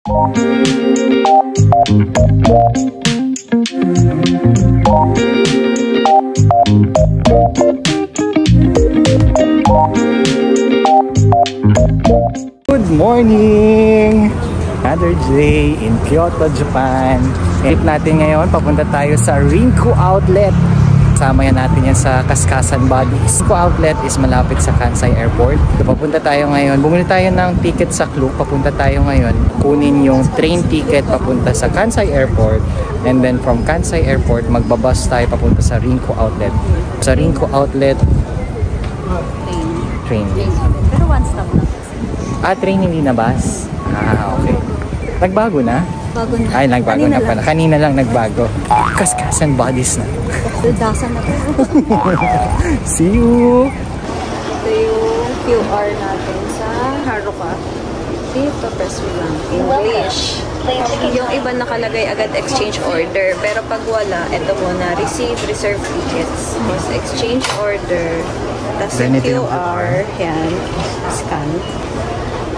Good morning! Another day in Kyoto, Japan. Trip natin ngayon, papunta tayo sa Rinko Outlet. Kasama yan natin yan sa Kaskasan Bodies. Rinko Outlet is malapit sa Kansai Airport. So, papunta tayo ngayon. Bumili tayo ng ticket sa Klook. Papunta tayo ngayon. Kunin yung train ticket papunta sa Kansai Airport. And then from Kansai Airport, magbabus tayo papunta sa Rinko Outlet. Sa Rinko Outlet, train. Pero one stop lang. Train hindi na bus? Okay. Nagbago na? Bago na. Ay, nagbago na pala. Kanina lang nagbago. Kaskasan Bodies na. Dudasan na po. See you! Ito yung QR natin sa Haruka. Dito, press mo lang. English. Yung iba nakalagay agad exchange order. Pero pag wala, ito muna. Receive, reserve tickets. Tapos exchange order. Tapos yung QR. Yan. Scan.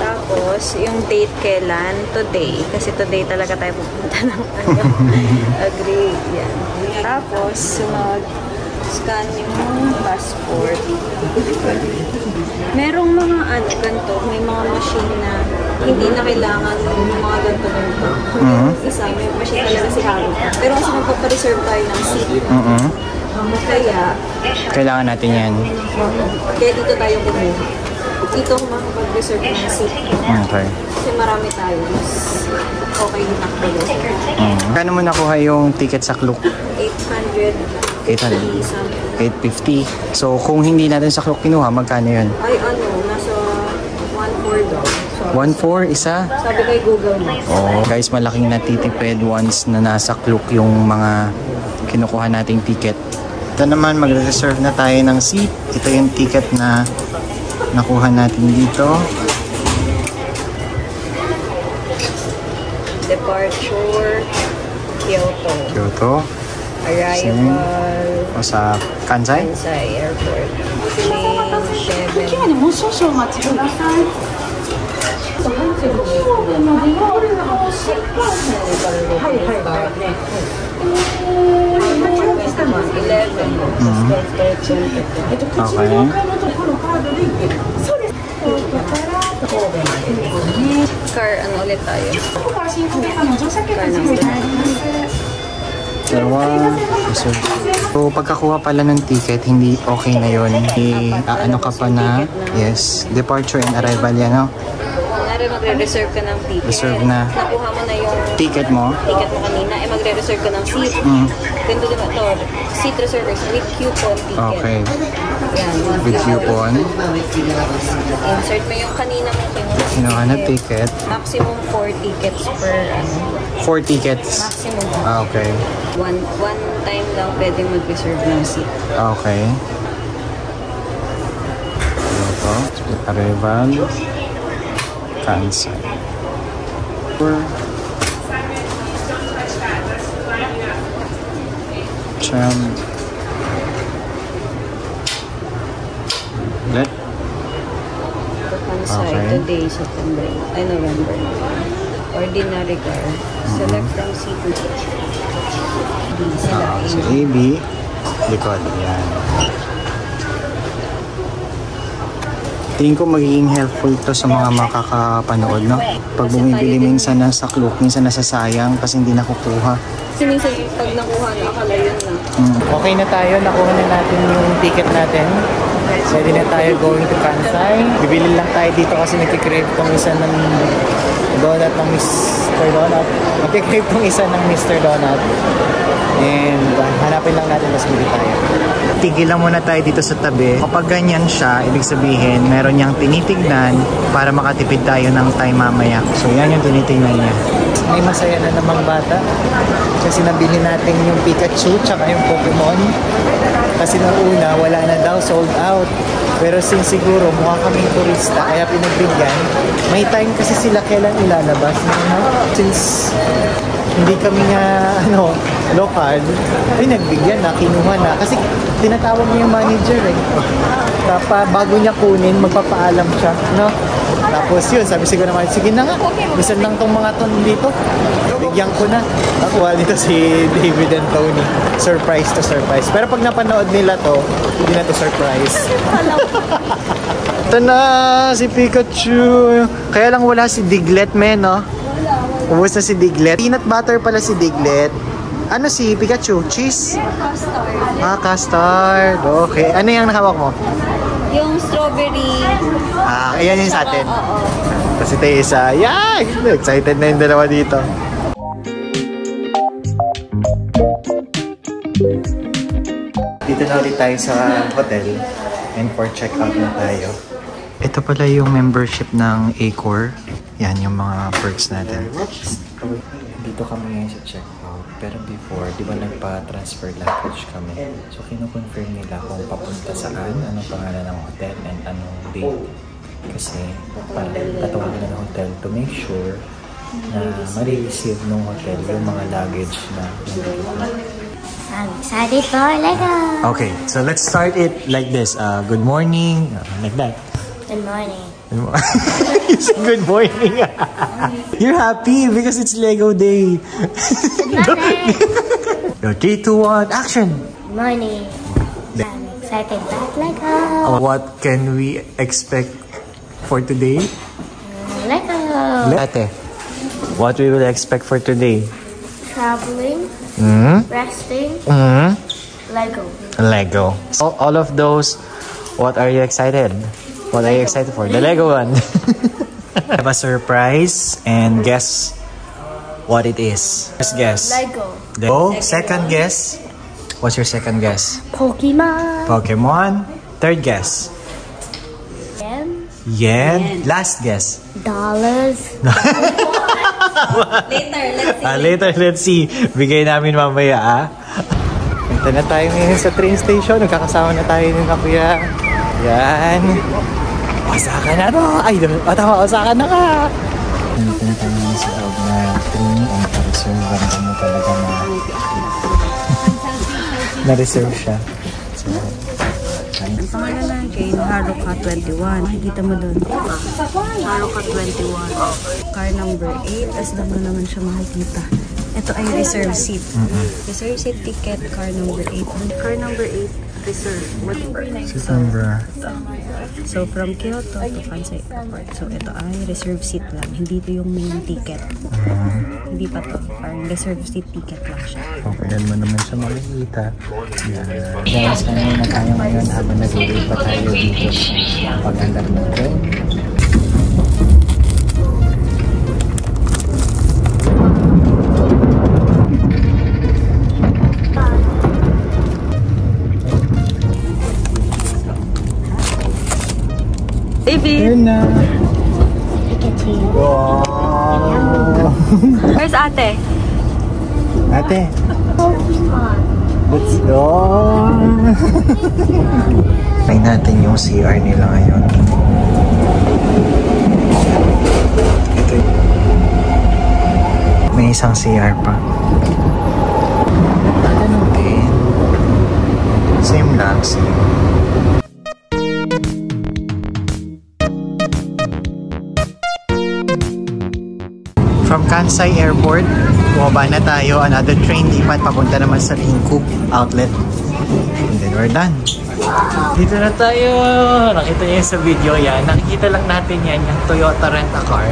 Tapos, yung date kailan? Today. Kasi today talaga tayo pupunta ng ano. Agree. Yan. Tapos, mag-scan yung passport. Merong mga ano, ganito. May mga machine na hindi na kailangan yung mga ganito. Isa, may machine talaga si Haruka. Pero kasi magpapareserve tayo ng seat. Kaya, kailangan natin yan. Kaya dito tayo kumuha. Dito ako makapag-reserve ng seat. Okay. Kasi marami tayo. Mas okay yung nakapag. Kano mo nakuha yung ticket sa Klook? 850. So, kung hindi natin sa Klook kinuha, magkano yun? Ay, ano, nasa 1.4 daw. 1.4 isa? Sabi kay Google mo. Oh, guys, malaking natitipid once na nasa Klook yung mga kinukuha nating ticket. Ito naman, magre-reserve na tayo ng seat. Ito yung ticket na nakuha natin dito. Departure, Kyoto. Kyoto. Arrival. O sa Kansai? Kansai Airport. Plane 7. Okay. Car, ano ulit tayo? Car Dalawa. So, pagkakuha pala ng ticket, hindi okay na yun. Ano ka pa na? Yes. Departure and arrival yan, no? Magre-reserve ka ng ticket. Reserve na. Nakuha mo na yung ticket mo kanina. Magre-reserve ka ng seat. Ganito diba ito? Seat reservation with coupon ticket. Okay. Yan. With coupon. Insert mo yung kanina mo kinuha na ticket. Maximum 4 tickets per 4 tickets? Maximum. Okay. One time lang pwedeng mag-reserve ng seat. Okay. Ito. Arrival. Kansai. Let. Kansai, today, September. Ay, November. Ordinary car. Select from C2. So, AB. Likod. Yan. Tingin ko magiging helpful to sa mga makakapanood, no? Pag bumibili minsan na sa Klook, minsan nasasayang kasi hindi nakukuha. Kasi minsan pag nakuha na, akala yun na. Okay na tayo, nakuha na natin yung ticket natin. Pwede na tayo going to Kansai. Bibili lang tayo dito kasi nagkikrave tong isa ng donut ng Mr. Donut. Nagkikrave tong isa ng Mr. Donut. And hanapin lang natin, mas bili tayo. Tigil lang muna tayo dito sa tabi. Kapag ganyan siya, ibig sabihin, meron niyang tinitignan para makatipid tayo ng time mamaya. So yan yung tinitignan niya. May masaya na namang bata. Kasi nabili natin yung Pikachu tsaka yung Pokemon. Kasi nung una, wala na daw, sold out. Pero since siguro mukha kaming turista, kaya pinagbigyan. May time kasi sila kailan ilalabas. Since hindi kami nga local, pinagbigyan na, kinuha na. Kasi tinatawag niya yung manager eh. Tapos bago niya kunin, magpapaalam siya. No? Tapos yun, sabi siguro naman, sige na nga, gusto lang tong mga ton dito. Bigyan ko na. Nakuha dito si David and Tony. Surprise to surprise. Pero pag napanood nila to, hindi na to surprise. Ito na, si Pikachu. Kaya lang wala si Diglett, men, no? Ubus na si Diglett. Peanut butter pala si Diglett. Ano si Pikachu? Cheese? Custard. Custard. Okay. Ano yung nakawak mo? Yung strawberry. Ayan yung sa atin. Oo. Kasi tayo isa. Yeah! Excited na yung dalawa dito. Dito na ulit tayo sa hotel. And for check-out na tayo. Ito pala yung membership ng Accor. Yan yung mga perks natin. Dito kami ngayon sa check-out. Pero before, di ba nagpa-transfer luggage kami? So, kinukonfirm nila kung papunta saan, anong pangalan ng hotel, and anong date. Kasi, parang tatawag nila ng hotel to make sure na ma-receive ng hotel yung mga luggage na I'm excited for Lego. Okay, so let's start it like this. Good morning. Like that. Good morning. Good morning. You're happy because it's Lego Day. Go 3, 2, 1, action. Good morning. I'm excited about Lego. What can we expect for today? Lego. Ate, what we will expect for today? Traveling. Resting. Lego. Lego. So, all of those, what are you excited? What are you excited for? The Lego one. I have a surprise and guess what it is. First guess. Lego. Second guess. What's your second guess? Pokemon. Pokemon. Third guess. Yen. Last guess. Dollars. Later, let's see. Later, let's see. Bigay namin mamaya, Punta na tayo ngayon sa train station. Nagkakasama na tayo ng kuya. Yan. Osaka na to. Ay, tama, Osaka na ka. Nandito na tayo sa loob na train. Ang pa-reserve. Ganda mo talaga na-reserve siya. So, Ang pangalan natin, Haruka 21. Makikita mo doon. Haruka 21. Car number 8. As mo naman siya makikita. Ito ay reserve seat. Reserve seat ticket, car number 8. Car number 8, reserve. What September. So, from Kyoto to Kansai Airport. So, ito ay reserve seat lang. Hindi ito yung main ticket. Hindi pa to. Parang reserve seat ticket lang siya. Okay, yan mo naman siya makikita. Guys, kanina na tayo ngayon habang nag-uwi pa tayo dito sa pag-andar ng train. David! Yun na! Pikachu. Wow! Where's ate? Ate! Pokemon. Let's go! Try natin yung CR nila ngayon. Ito yun. May isang CR pa. Ganun din. Same lang, same. From Kansai Airport, bumaba na tayo. Another train lipat papunta naman sa Lingkub Outlet. And then we're done. Dito na tayo. Nakita niyo sa video yan. Nakikita lang natin yan, yung Toyota Rent-A-Car.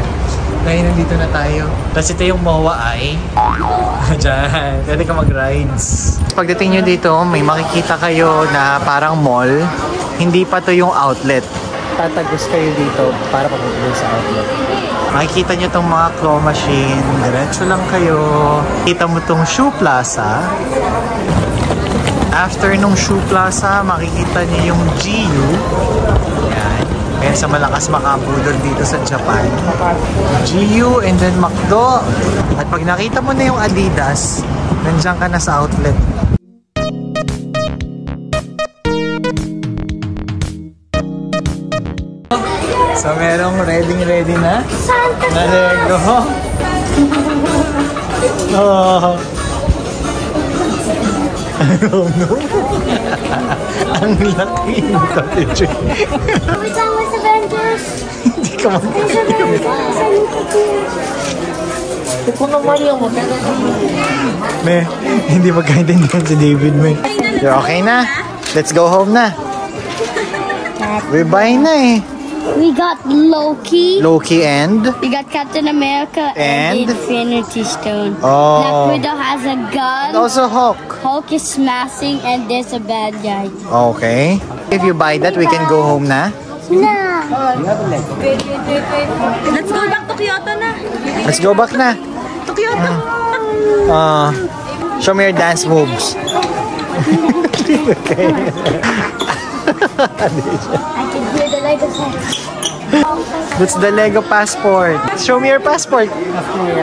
Ngayon nandito na tayo. Tapos ito yung MOA ay. Diyan. Pwede ka mag-rides. Pagdating nyo dito, may makikita kayo na parang mall. Hindi pa to yung outlet. Tatagos kayo dito para papunta sa outlet. Makikita nyo tong mga claw machine. Diretso lang kayo. Kita mo tong Shoe Plaza. After nung Shoe Plaza, makikita nyo yung GU. Yan. Kaya sa malakas makabudol dito sa Japan. GU and then McDo. At pag nakita mo na yung Adidas, nandiyan ka na sa outlet. So merong ready na na Lego. Oh. I don't know. Ang laki nito, Teacher. Which one was Avengers? Hindi ka There's Avengers. I need to do. Me, hindi magkaintindihan si David, me. You're okay na? Let's go home na. We're buying na eh. We got Loki. Loki and? We got Captain America And? the Infinity Stone. Oh. Black Widow has a gun. Also Hulk. Hulk is smashing and there's a bad guy. Okay. If you buy that, we can go home na. No. Let's go back to Kyoto na. Let's go back na. To Kyoto. Show me your dance moves. Okay. I can hear the Lego set. That's the Lego passport. Show me your passport.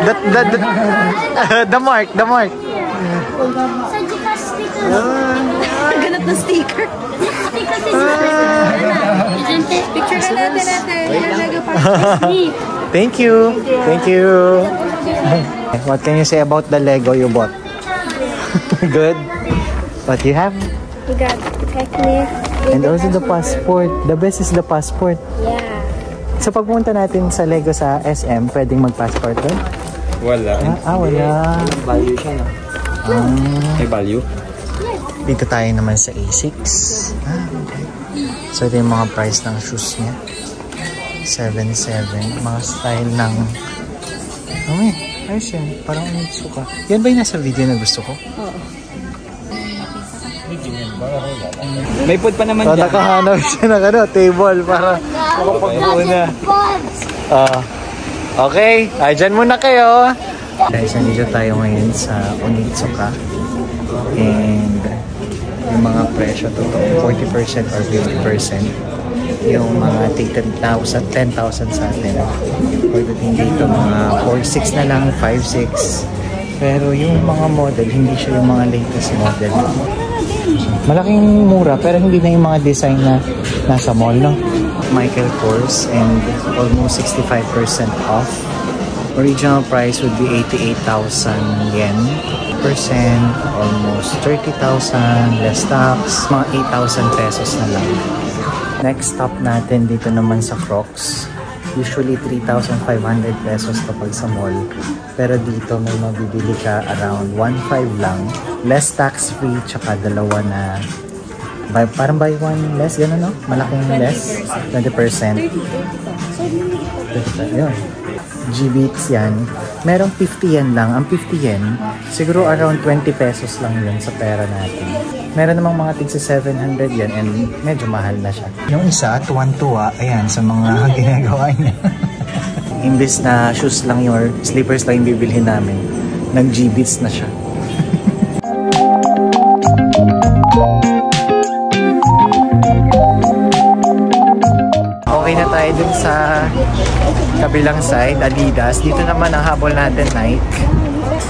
The mark. So you can sticker. Ganap na sticker. Sticker isn't it? Picture na natin. Lego Thank you. What can you say about the Lego you bought? Good. What you have? We got Technic. And also the passport. The best is the passport. Yeah. So pagpunta natin sa Lego sa SM, pwedeng mag-passport doon? Wala. Wala. Value siya na. May value? Dito tayo naman sa A6. Okay. So ito yung mga price ng shoes niya. 7.7. Mga style ng... ayos yan. Parang Onitsuka. Yan ba yung nasa video na gusto ko? Oo. May food pa naman So dyan. nakahanap siya ng table para makapag-una. Okay, dyan muna kayo. Guys, nandito tayo ngayon sa Onitsuka. And yung mga presyo totoo, 40% or 50%. Yung mga take 10,000 sa atin. Pagdating dito, mga 4.6 na lang, 5.6. Pero yung mga model, hindi siya yung mga latest model. Malaking mura, pero hindi na yung mga design na nasa mall, no? Michael Kors and almost 65% off. Original price would be 88,000 yen. Percent, almost 30,000, less tax, mga 8,000 pesos na lang. Next stop natin dito naman sa Crocs. Usually 3,500 pesos kapag sa mall. Pero dito may mabibili ka around 1,500 lang. Less tax free, tsaka dalawa na parang buy one less, gano'n no? Malaking less, 20%. Yun. G-Beats yan. Merong 50 yen lang. Ang 50 yen, siguro around 20 pesos lang yun sa pera natin. Meron namang mga tig sa 700 yan and medyo mahal na siya. Yung isa, tuwan-tuwa, ayan, sa mga ginagawa niya. Imbis na shoes lang yung slippers lang yung bibilhin namin, nag-G-Beats na siya. Okay na tayo dun sa kabilang side, Adidas. Dito naman ang habol natin, Nike.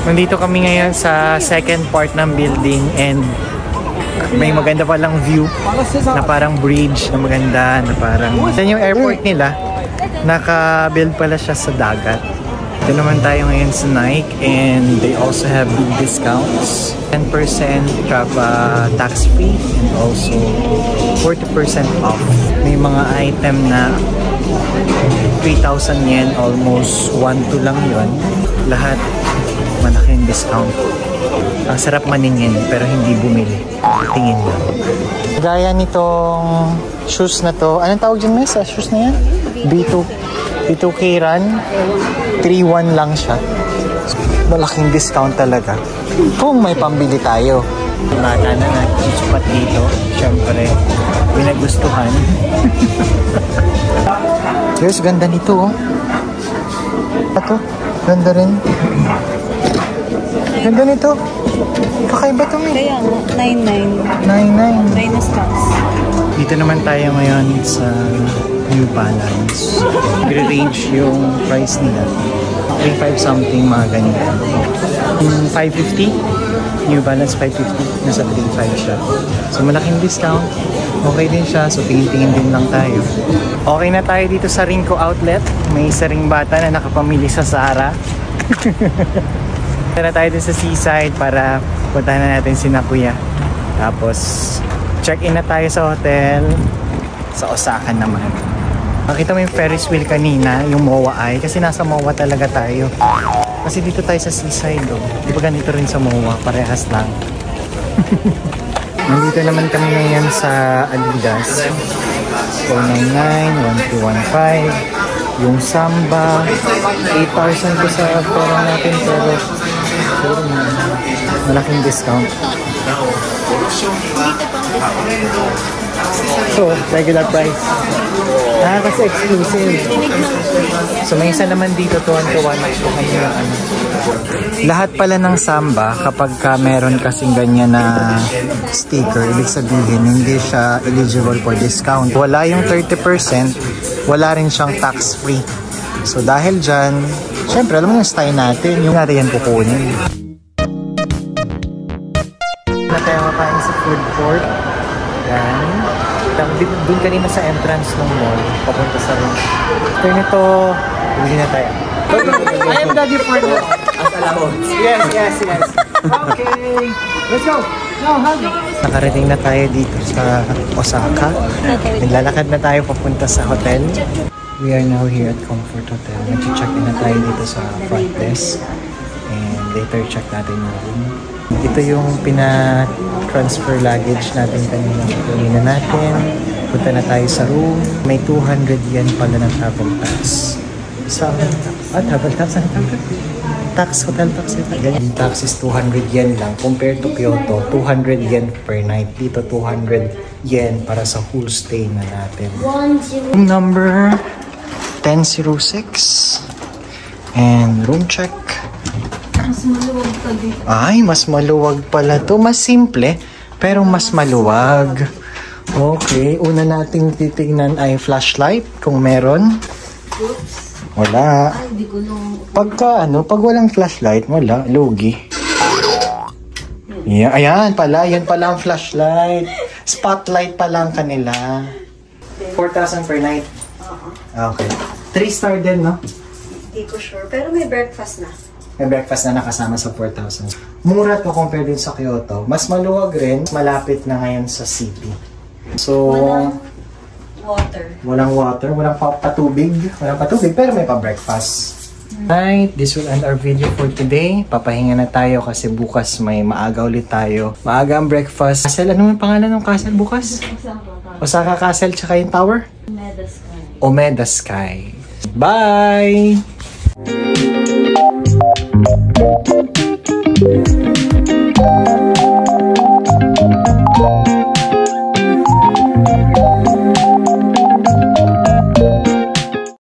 Nandito kami ngayon sa second part ng building and may maganda palang view na parang bridge na maganda, na parang yan yung airport nila. Naka-build pala siya sa dagat. Ito naman tayo ngayon sa Nike and they also have big discounts. 10% tax free and also 40% off. May mga item na 3,000 yen, almost 1,2 lang yun. Lahat malaking discount. Ang sarap maningin pero hindi bumili. Tingin lang. Gaya nitong shoes na to. Anong tawag dyan, Mes? Shoes na yan? B2K Run. 3,1 lang siya. Malaking discount talaga. Kung may pambili tayo. Bata na nagsusukat dito. Siyempre, may nagustuhan. Here's, ganda nito, oh. Ito, ganda rin. Ganda nito. Kakaiba ito, May. Kaya nga, 99. 99. Minus tax. Dito naman tayo ngayon sa New Balance. Nagre-range yung price nila. 3,500 something, mga ganyan. 550. New Balance 550. Nasa 3,500 siya. So malaking discount. Okay din siya. So tingin-tingin din lang tayo. Okay na tayo dito sa Rinko Outlet. May isa ring bata na nakapamili sa Zara. Tara tayo din sa seaside para puntahan na natin si Kuya. Tapos Check-in na tayo sa hotel. Sa Osaka naman. Nakita mo yung Ferris wheel kanina, yung MOA Eye. Kasi nasa MOA talaga tayo. Kasi dito tayo sa seaside, oh. Di ba ganito rin sa MOA? Parehas lang. Nandito naman kami ngayon sa Adidas. 499, 1215. Yung Samba, 8,000 ko sa pera natin, pero malaking discount. So, regular price. Kasi exclusive. So, may isa naman dito, 2-1. Lahat pala ng Samba, kapag ka meron kasing ganyan na sticker, ibig sabihin, hindi siya eligible for discount. Wala yung 30%, wala rin siyang tax-free. So, dahil dyan, syempre, alam mo yung style natin, yung natin yan kukunin. Na tayo makain sa food court. Yan. Doon kanina sa entrance ng mall, papunta sa room. After nito, hindi na tayo. I am ready for this. As allowance. Yes. Okay. Let's go. No, hug. Nakarating na tayo dito sa Osaka. Naglalakad na tayo papunta sa hotel. We are now here at Comfort Hotel. Nag-check-in na tayo dito sa front desk. And later check natin yung room. Ito yung pina-transfer luggage natin kanina. Kunin na natin. Punta na tayo sa room. May 200 yen pala ng travel tax. Travel tax? Ano travel? Tax, hotel tax. Ganyan. Yung tax is 200 yen lang. Compared to Kyoto, 200 yen per night. Dito 200 yen para sa whole stay na natin. Room number 1006. And room check. Mas maluwag ka dito. Ay, mas maluwag pala to. Mas simple, pero mas maluwag. Okay, una nating titignan ay flashlight, kung meron. Wala. Ay, di ko nung... Pag walang flashlight, wala. Lugi. Yeah, ayan pala. Yan pala ang flashlight. Spotlight pala ang kanila. 4,000 per night. Okay. 3-star din, no? Hindi ko sure. Pero may breakfast na. May breakfast na nakasama sa 4,000. Mura to compare din sa Kyoto. Mas maluwag rin. Malapit na ngayon sa city. So, walang water. Walang patubig. Walang patubig, pero may pa-breakfast. Right, this will end our video for today. Papahinga na tayo kasi bukas may maaga ulit tayo. Maaga ang breakfast. Castle, ano yung pangalan ng castle bukas? Osaka Castle, tsaka yung tower? Omeda Sky. Omeda Sky. Bye!